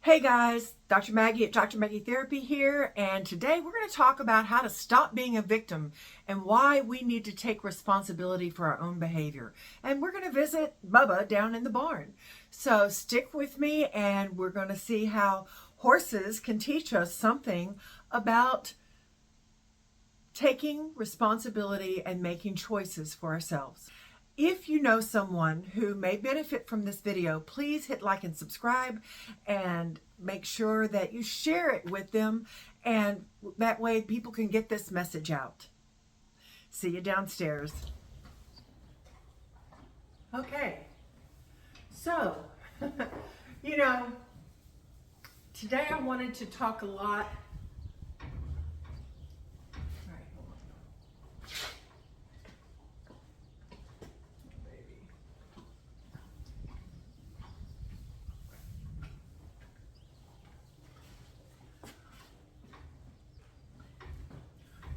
Hey guys, Dr. Maggie at Dr. Maggie Therapy here, and today we're going to talk about how to stop being a victim and why we need to take responsibility for our own behavior. And we're going to visit Bubba down in the barn. So stick with me and we're going to see how horses can teach us something about taking responsibility and making choices for ourselves. If you know someone who may benefit from this video, please hit like and subscribe and make sure that you share it with them, and that way people can get this message out. See you downstairs. Okay, so, today I wanted to talk a lot.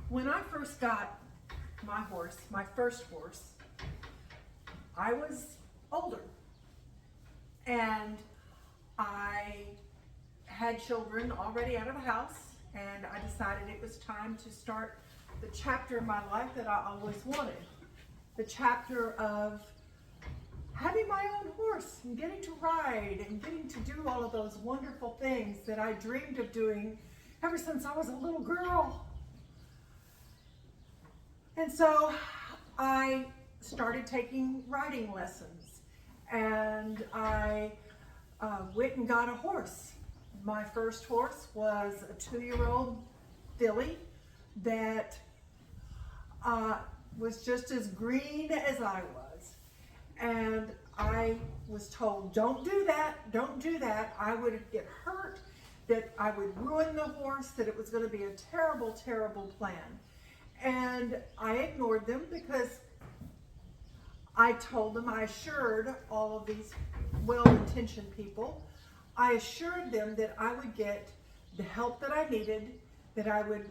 When I first got my first horse, I was older and I had children already out of the house, and I decided it was time to start the chapter of my life that I always wanted. The chapter of having my own horse and getting to ride and getting to do all of those wonderful things that I dreamed of doing ever since I was a little girl. And so I started taking riding lessons, and I went and got a horse. My first horse was a 2-year-old filly that was just as green as I was. And I was told, don't do that, don't do that. I would get hurt, that I would ruin the horse, that it was going to be a terrible, terrible plan. And I ignored them because I told them, I assured all of these well-intentioned people, I assured them that I would get the help that I needed, that I would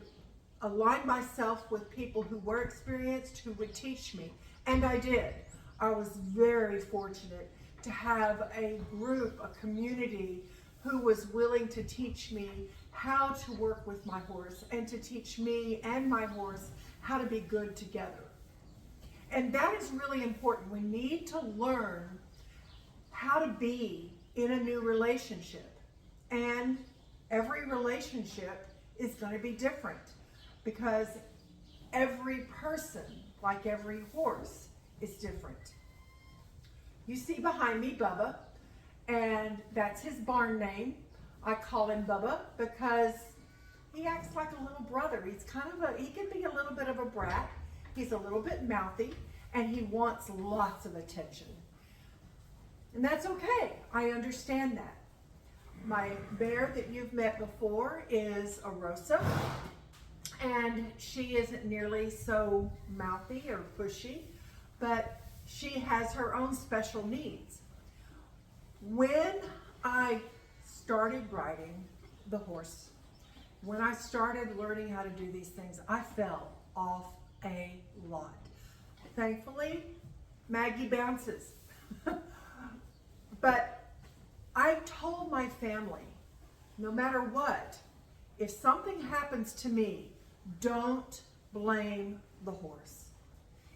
align myself with people who were experienced, who would teach me. And I did. I was very fortunate to have a group, a community who was willing to teach me how to work with my horse and to teach me and my horse how to be good together. And that is really important. We need to learn how to be in a new relationship. And every relationship is going to be different because every person, like every horse, is different. You see behind me Bubba, and that's his barn name. I call him Bubba because he acts like a little brother. He can be a little bit of a brat. He's a little bit mouthy, and he wants lots of attention. And that's okay. I understand that. My bear that you've met before is a Rosa, and she isn't nearly so mouthy or pushy, but she has her own special needs. When I started riding the horse, when I started learning how to do these things, I fell off a lot. Thankfully, Maggie bounces. But I told my family, no matter what, if something happens to me, don't blame the horse.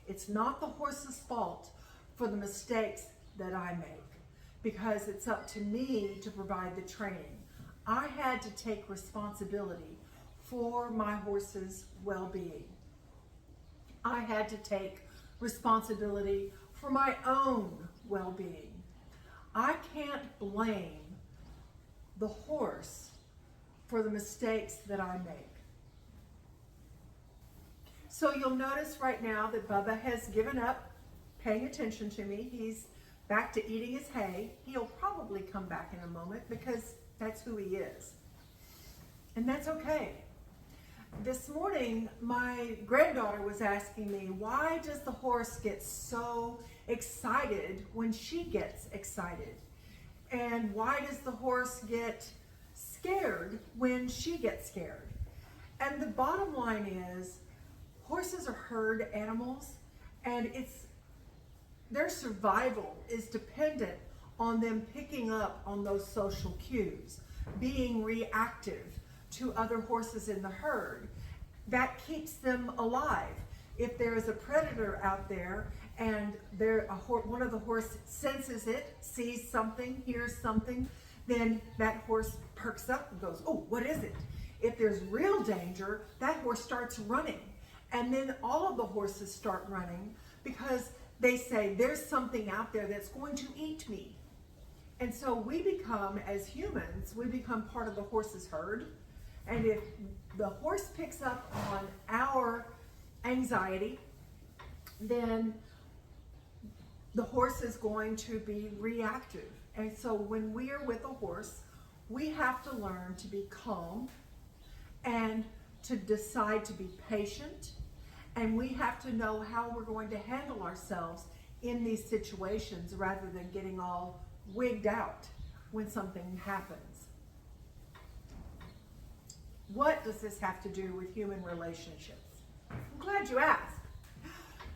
It's not the horse's fault for the mistakes that I make, because it's up to me to provide the training. I had to take responsibility for my horse's well-being. I had to take responsibility for my own well-being. I can't blame the horse for the mistakes that I make. So you'll notice right now that Bubba has given up paying attention to me. He's back to eating his hay. He'll probably come back in a moment because that's who he is. And that's okay. This morning, my granddaughter was asking me, why does the horse get so excited when she gets excited? And why does the horse get scared when she gets scared? And the bottom line is, horses are herd animals, and their survival is dependent on them picking up on those social cues. being reactive to other horses in the herd. That keeps them alive. If there is a predator out there and one of the horse senses it, sees something, hears something, then that horse perks up and goes, oh, what is it? If there's real danger, that horse starts running. And then all of the horses start running because they say, there's something out there that's going to eat me. And so we become, as humans, we become part of the horse's herd. And if the horse picks up on our anxiety, then the horse is going to be reactive. And so when we are with a horse, we have to learn to be calm and to decide to be patient. And we have to know how we're going to handle ourselves in these situations rather than getting all wigged out when something happens. What does this have to do with human relationships? I'm glad you asked.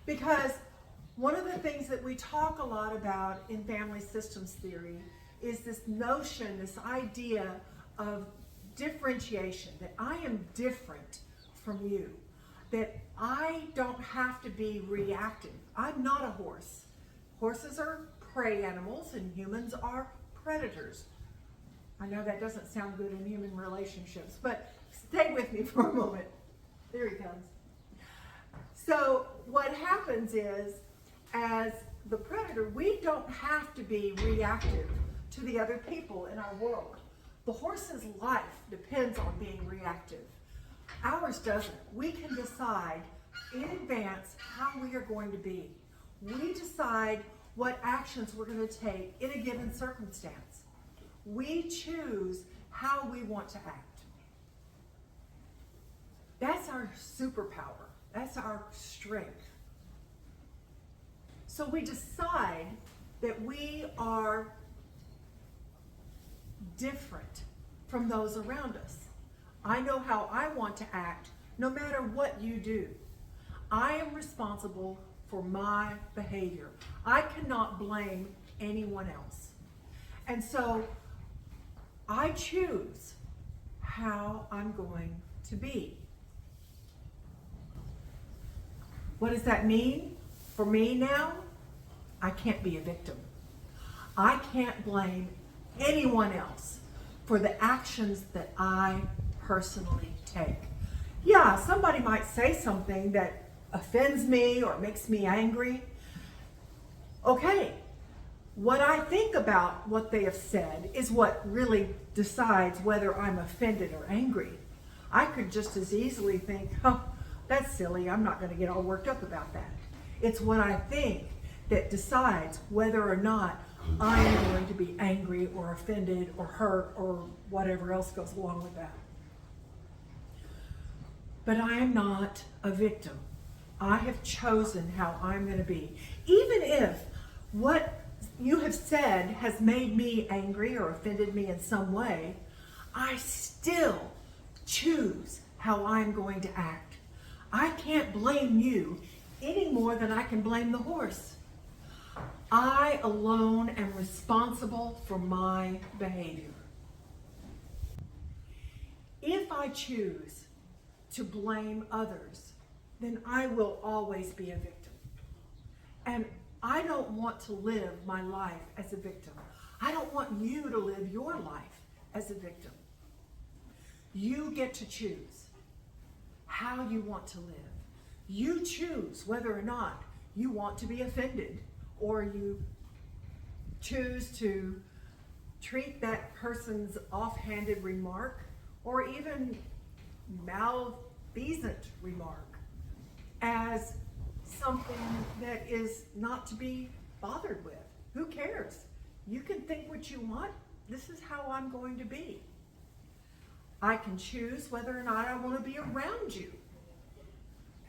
Because one of the things that we talk a lot about in family systems theory is this notion, this idea of differentiation, that I am different from you, that I don't have to be reactive. I'm not a horse. Horses are prey animals and humans are predators. I know that doesn't sound good in human relationships, but stay with me for a moment. There he comes. So what happens is, as the predator, we don't have to be reactive to the other people in our world. The horse's life depends on being reactive. Ours doesn't. We can decide in advance how we are going to be. We decide what actions we're going to take in a given circumstance. We choose how we want to act. That's our superpower. That's our strength. So we decide that we are different from those around us. I know how I want to act no matter what you do. I am responsible for my behavior. I cannot blame anyone else. And so I choose how I'm going to be. What does that mean for me now? I can't be a victim. I can't blame anyone else for the actions that I personally take. Yeah, somebody might say something that offends me or makes me angry. Okay, what I think about what they have said is what really decides whether I'm offended or angry. I could just as easily think, oh, that's silly, I'm not going to get all worked up about that. It's what I think that decides whether or not I am going to be angry or offended or hurt or whatever else goes along with that. But I am not a victim. I have chosen how I'm going to be. Even if what you have said has made me angry or offended me in some way, I still choose how I'm going to act. I can't blame you any more than I can blame the horse. I alone am responsible for my behavior. If I choose to blame others, then I will always be a victim. And I don't want to live my life as a victim. I don't want you to live your life as a victim. You get to choose how you want to live. You choose whether or not you want to be offended, or you choose to treat that person's offhanded remark or even malfeasant remark as something that is not to be bothered with. Who cares? You can think what you want. This is how I'm going to be. I can choose whether or not I want to be around you.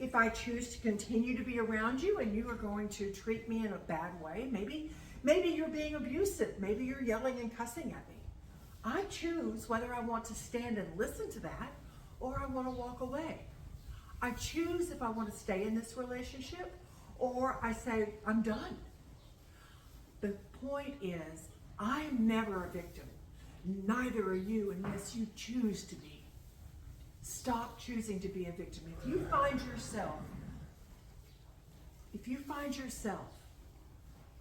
If I choose to continue to be around you and you are going to treat me in a bad way, maybe you're being abusive, maybe you're yelling and cussing at me. I choose whether I want to stand and listen to that or I want to walk away. I choose if I want to stay in this relationship or I say, I'm done. The point is, I'm never a victim. Neither are you unless you choose to be. Stop choosing to be a victim. If you find yourself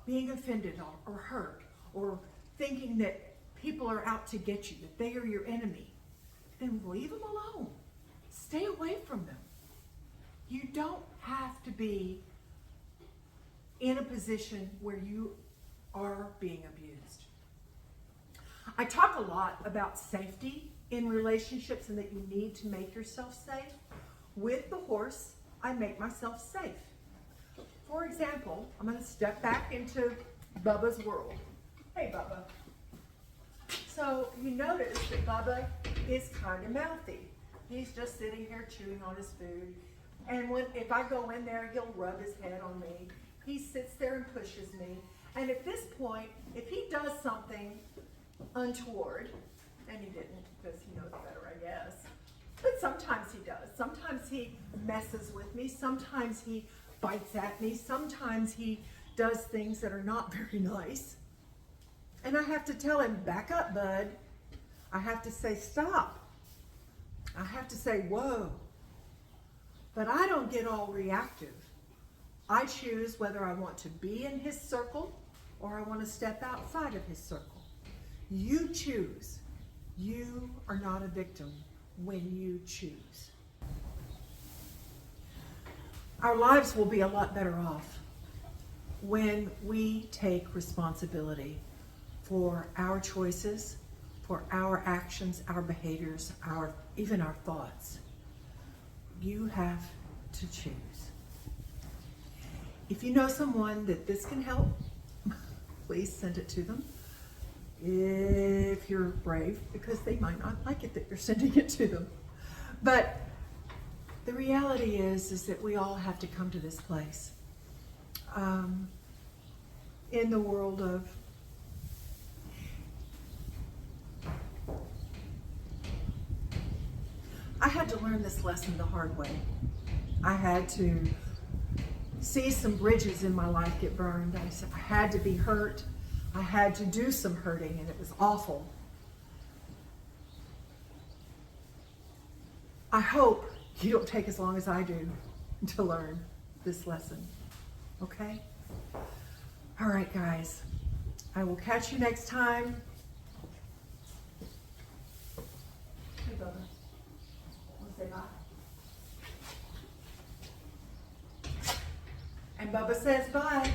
being offended or hurt or thinking that people are out to get you, that they are your enemy, then leave them alone. Stay away from them. You don't have to be in a position where you are being abused. I talk a lot about safety in relationships and that you need to make yourself safe. With the horse, I make myself safe. For example, I'm going to step back into Bubba's world. Hey, Bubba. So you notice that Bubba is kind of mouthy. He's just sitting here chewing on his food. And if I go in there, he'll rub his head on me. He sits there and pushes me. And at this point, if he does something untoward, and he didn't because he knows better, I guess, but sometimes he does. Sometimes he messes with me. Sometimes he bites at me. Sometimes he does things that are not very nice. And I have to tell him, back up, bud. I have to say, stop. I have to say, whoa. But I don't get all reactive. I choose whether I want to be in his circle or I want to step outside of his circle. You choose. You are not a victim when you choose. Our lives will be a lot better off when we take responsibility for our choices, for our actions, our behaviors, even our thoughts. You have to choose. If you know someone that this can help, please send it to them. If you're brave, because they might not like it that you're sending it to them. But the reality is that we all have to come to this place. In the world of I had to learn this lesson the hard way. I had to see some bridges in my life get burned. I had to be hurt. I had to do some hurting, and it was awful. I hope you don't take as long as I do to learn this lesson. Okay? All right, guys. I will catch you next time. Hey, Bubba. Say bye. And Bubba says bye.